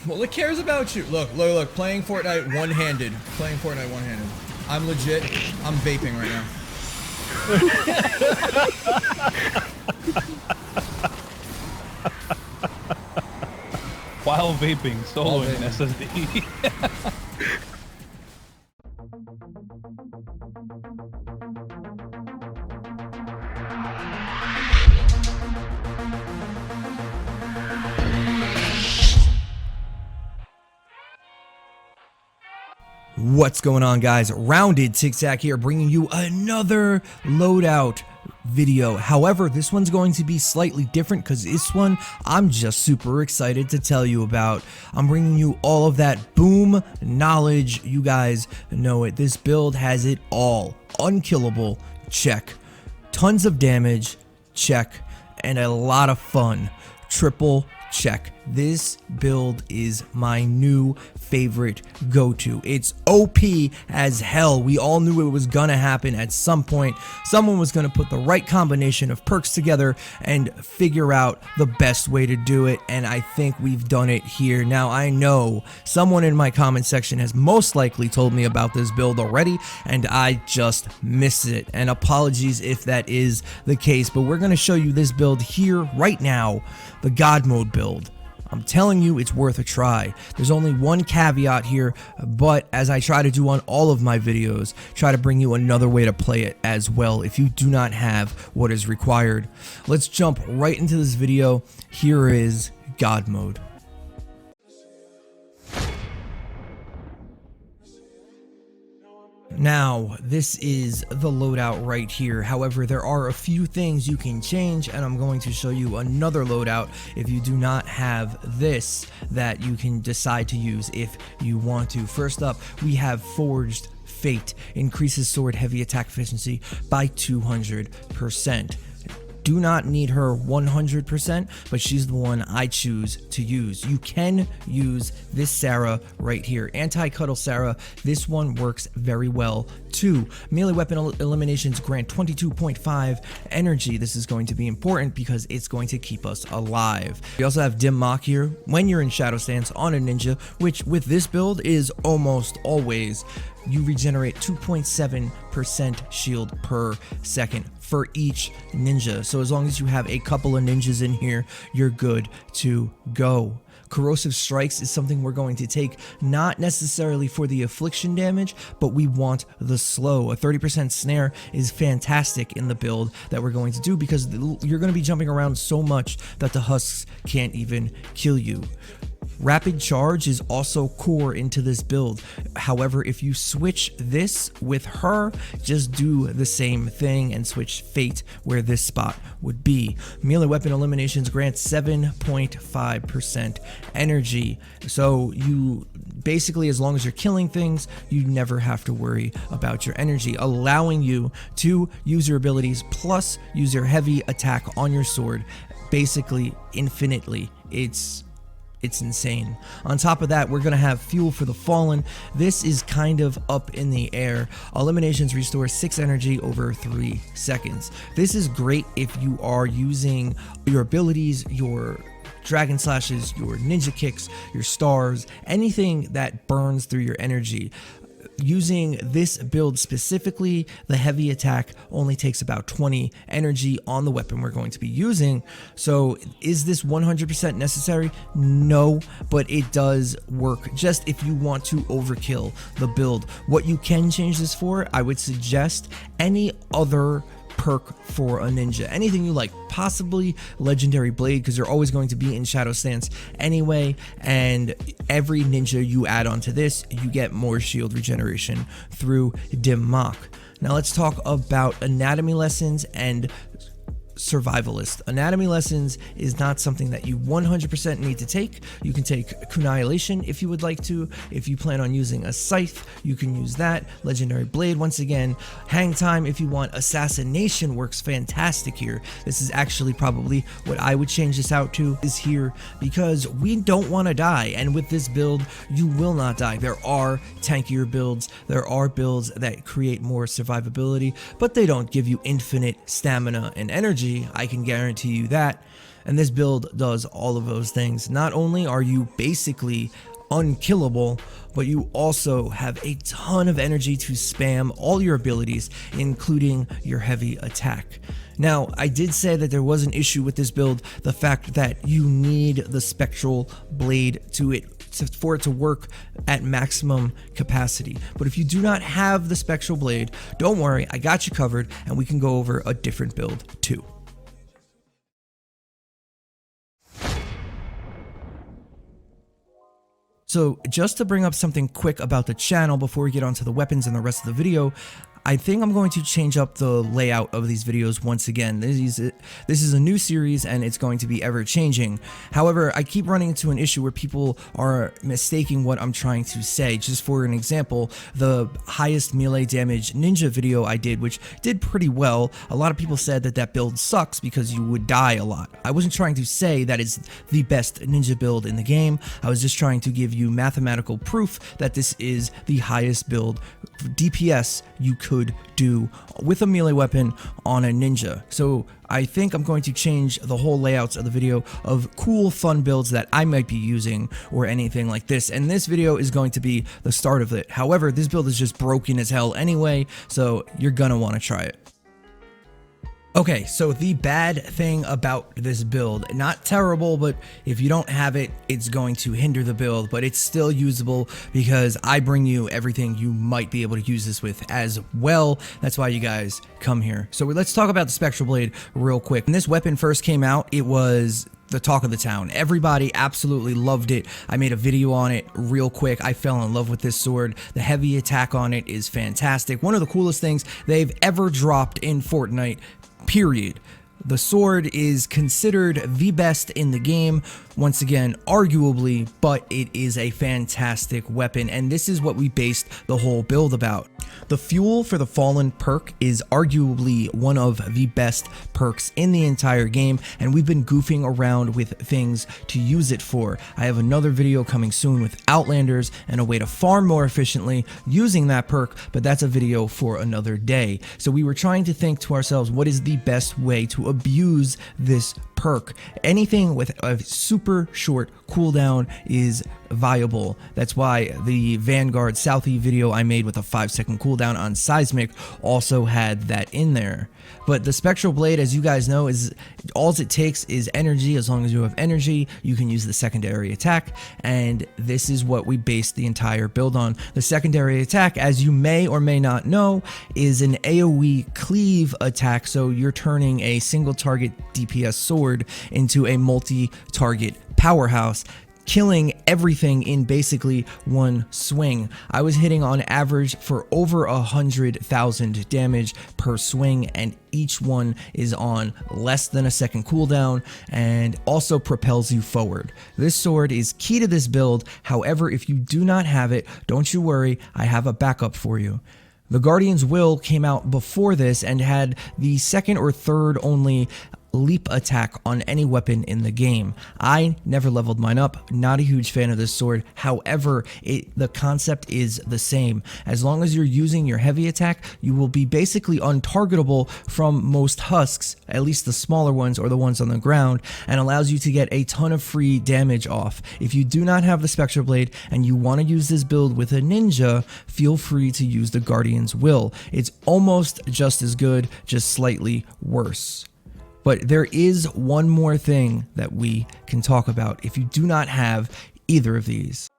Well, it cares about you. Look, look, look. Playing Fortnite one-handed. Playing Fortnite one-handed. I'm legit. I'm vaping right now. While vaping, soloing SSD. What's going on, guys? Roundedtiktak here, bringing you another loadout video. However, this one's going to be slightly different because this one I'm just super excited to tell you about. I'm bringing you all of that boom knowledge. You guys know it. This build has it all. Unkillable, check. Tons of damage, check. And a lot of fun, triple check. This build is my new favorite go-to. It's OP as hell. We all knew it was gonna happen at some point. Someone was gonna put the right combination of perks together and figure out the best way to do it, and I think we've done it here. Now, I know someone in my comment section has most likely told me about this build already, and I just missed it, and apologies if that is the case, but we're gonna show you this build here right now, the God Mode build. I'm telling you, it's worth a try. There's only one caveat here, but as I try to do on all of my videos, try to bring you another way to play it as well if you do not have what is required. Let's jump right into this video. Here is God Mode. Now, this is the loadout right here. However, there are a few things you can change, and I'm going to show you another loadout if you do not have this that you can decide to use if you want to. First up, we have Forged Fate. Increases sword heavy attack efficiency by 200%. Do not need her 100%, but she's the one I choose to use. You can use this Sarah right here, Anti-Cuddle Sarah. This one works very well too. Melee weapon eliminations grant 22.5 energy. This is going to be important because it's going to keep us alive. We also have Dim Mock here when you're in Shadow Stance on a ninja, which with this build is almost always. You regenerate 2.7% shield per second for each ninja. So as long as you have a couple of ninjas in here, you're good to go. Corrosive Strikes is something we're going to take, not necessarily for the affliction damage, but we want the slow. A 30% snare is fantastic in the build that we're going to do because you're going to be jumping around so much that the husks can't even kill you. Rapid Charge is also core into this build. However, if you switch this with her, just do the same thing and switch Fate where this spot would be. Melee weapon eliminations grant 7.5% energy. So you basically, as long as you're killing things, you never have to worry about your energy, allowing you to use your abilities plus use your heavy attack on your sword basically infinitely. It's insane. On top of that, we're going to have Fuel for the Fallen. This is kind of up in the air. Eliminations restore 6 energy over 3 seconds. This is great if you are using your abilities, your dragon slashes, your ninja kicks, your stars, anything that burns through your energy. Using this build specifically, the heavy attack only takes about 20 energy on the weapon we're going to be using. So is this 100% necessary? No, but it does work just if you want to overkill the build. What you can change this for, I would suggest any other perk for a ninja, anything you like, possibly Legendary Blade because you're always going to be in Shadow Stance anyway, and every ninja you add onto this, you get more shield regeneration through Dim Mock. Now let's talk about anatomy lessons and Survivalist. Anatomy lessons is not something that you 100% need to take. You can take Annihilation if you would like to. If you plan on using a scythe, you can use that. Legendary Blade, once again. Hang Time if you want. Assassination works fantastic here. This is actually probably what I would change this out to is here because we don't want to die, and with this build you will not die. There are tankier builds, there are builds that create more survivability, but they don't give you infinite stamina and energy. I can guarantee you that. And this build does all of those things. Not only are you basically unkillable, but you also have a ton of energy to spam all your abilities, including your heavy attack. Now, I did say that there was an issue with this build, the fact that you need the Spectral Blade for it to work at maximum capacity. But if you do not have the Spectral Blade, don't worry, I got you covered, and we can go over a different build too. So just to bring up something quick about the channel before we get onto the weapons and the rest of the video, I think I'm going to change up the layout of these videos once again. This is a new series and it's going to be ever changing. However, I keep running into an issue where people are mistaking what I'm trying to say. Just for an example, the highest melee damage ninja video I did, which did pretty well, a lot of people said that that build sucks because you would die a lot. I wasn't trying to say that is the best ninja build in the game. I was just trying to give you mathematical proof that this is the highest build DPS you could do with a melee weapon on a ninja. So I think I'm going to change the whole layouts of the video of cool fun builds that I might be using or anything like this, and this video is going to be the start of it. However, this build is just broken as hell anyway, so you're gonna want to try it. Okay, so the bad thing about this build, not terrible, but if you don't have it, it's going to hinder the build, but it's still usable because I bring you everything you might be able to use this with as well. That's why you guys come here. So let's talk about the Spectral Blade real quick. When this weapon first came out, it was the talk of the town. Everybody absolutely loved it. I made a video on it real quick. I fell in love with this sword. The heavy attack on it is fantastic. One of the coolest things they've ever dropped in Fortnite, period. The sword is considered the best in the game, once again, arguably, but it is a fantastic weapon, and this is what we based the whole build about. The Fuel for the Fallen perk is arguably one of the best perks in the entire game, and we've been goofing around with things to use it for. I have another video coming soon with Outlanders and a way to farm more efficiently using that perk, but that's a video for another day. So we were trying to think to ourselves, what is the best way to abuse this perk? Anything with a super short cooldown is viable. That's why the Vanguard Southie video I made with a 5-second cooldown on Seismic also had that in there. But the Spectral Blade, as you guys know, is all it takes is energy. As long as you have energy, you can use the secondary attack, and this is what we based the entire build on. The secondary attack, as you may or may not know, is an AoE cleave attack, so you're turning a single target DPS sword into a multi-target powerhouse, killing everything in basically one swing. I was hitting on average for over 100,000 damage per swing, and each one is on less than a second cooldown and also propels you forward. This sword is key to this build. However, if you do not have it, don't you worry, I have a backup for you. The Guardian's Will came out before this and had the second or third only leap attack on any weapon in the game. I never leveled mine up, not a huge fan of this sword. However, the concept is the same. As long as you're using your heavy attack, you will be basically untargetable from most husks, at least the smaller ones or the ones on the ground, and allows you to get a ton of free damage off. If you do not have the Spectral Blade and you want to use this build with a ninja, feel free to use the Guardian's Will. It's almost just as good, just slightly worse. But there is one more thing that we can talk about if you do not have either of these.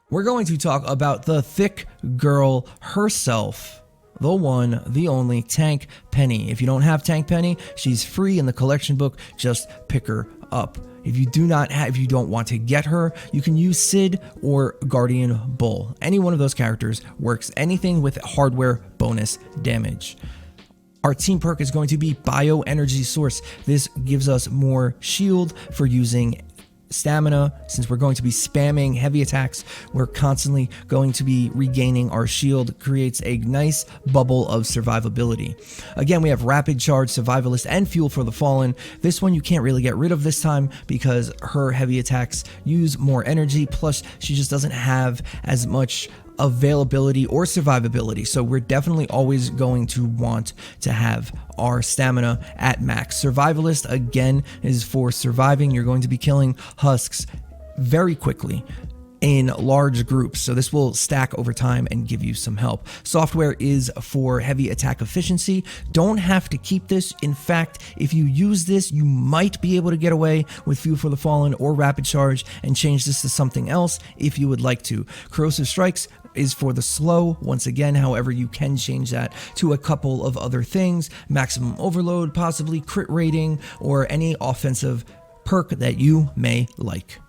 We're going to talk about the thick girl herself, the one, the only Tank Penny. If you don't have Tank Penny, she's free in the collection book. Just pick her up. If you don't want to get her, you can use Sid or Guardian Bull. Any one of those characters works. Anything with hardware bonus damage. Our team perk is going to be Bio Energy Source. This gives us more shield for using stamina. Since we're going to be spamming heavy attacks, we're constantly going to be regaining our shield. Creates a nice bubble of survivability. Again, we have Rapid Charge, Survivalist, and Fuel for the Fallen. This one you can't really get rid of this time because her heavy attacks use more energy, plus she just doesn't have as much availability or survivability. So we're definitely always going to want to have our stamina at max. Survivalist, again, is for surviving. You're going to be killing husks very quickly in large groups, so this will stack over time and give you some help. Software is for heavy attack efficiency. Don't have to keep this. In fact, if you use this, you might be able to get away with Fuel for the Fallen or Rapid Charge and change this to something else if you would like to. Corrosive Strikes is for the slow, once again. However, you can change that to a couple of other things: maximum overload, possibly crit rating, or any offensive perk that you may like.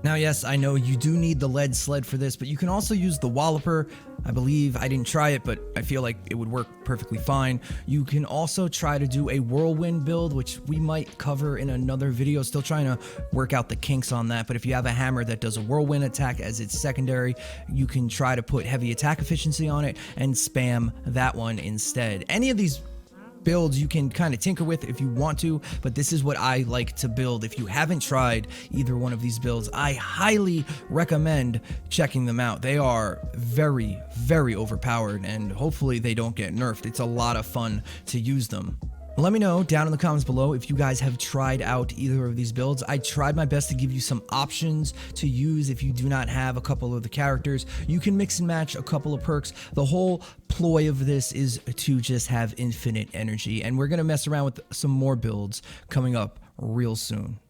Now, yes, I know you do need the lead sled for this, but you can also use the Walloper. I believe, I didn't try it, but I feel like it would work perfectly fine. You can also try to do a Whirlwind build, which we might cover in another video. Still trying to work out the kinks on that, but if you have a hammer that does a Whirlwind attack as its secondary, you can try to put heavy attack efficiency on it and spam that one instead. Any of these builds you can kind of tinker with if you want to, but this is what I like to build. If you haven't tried either one of these builds, I highly recommend checking them out. They are very, very overpowered, and hopefully they don't get nerfed. It's a lot of fun to use them. Let me know down in the comments below if you guys have tried out either of these builds. I tried my best to give you some options to use if you do not have a couple of the characters. You can mix and match a couple of perks. The whole ploy of this is to just have infinite energy, and we're going to mess around with some more builds coming up real soon.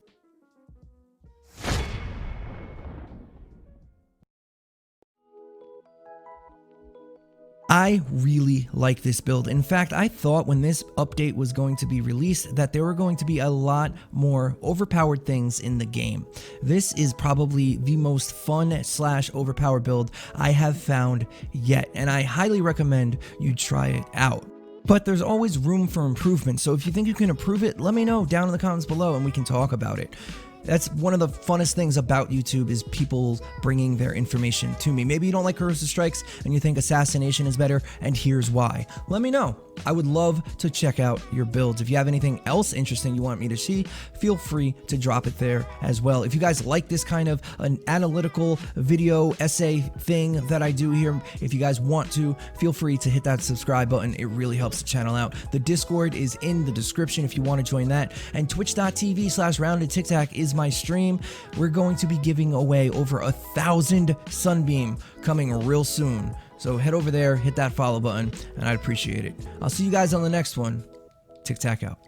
I really like this build. In fact, I thought when this update was going to be released that there were going to be a lot more overpowered things in the game. This is probably the most fun / overpowered build I have found yet, and I highly recommend you try it out. But there's always room for improvement, so if you think you can improve it, let me know down in the comments below and we can talk about it. That's one of the funnest things about YouTube, is people bringing their information to me. Maybe you don't like Corrosive Strikes and you think Assassination is better, and here's why. Let me know. I would love to check out your builds. If you have anything else interesting you want me to see, feel free to drop it there as well. If you guys like this kind of an analytical video essay thing that I do here, if you guys want to, feel free to hit that subscribe button. It really helps the channel out. The Discord is in the description if you want to join that, and twitch.tv/Roundedtiktak is my stream. We're going to be giving away over 1,000 Sunbeam coming real soon. So head over there, hit that follow button, and I'd appreciate it. I'll see you guys on the next one. TikTak out.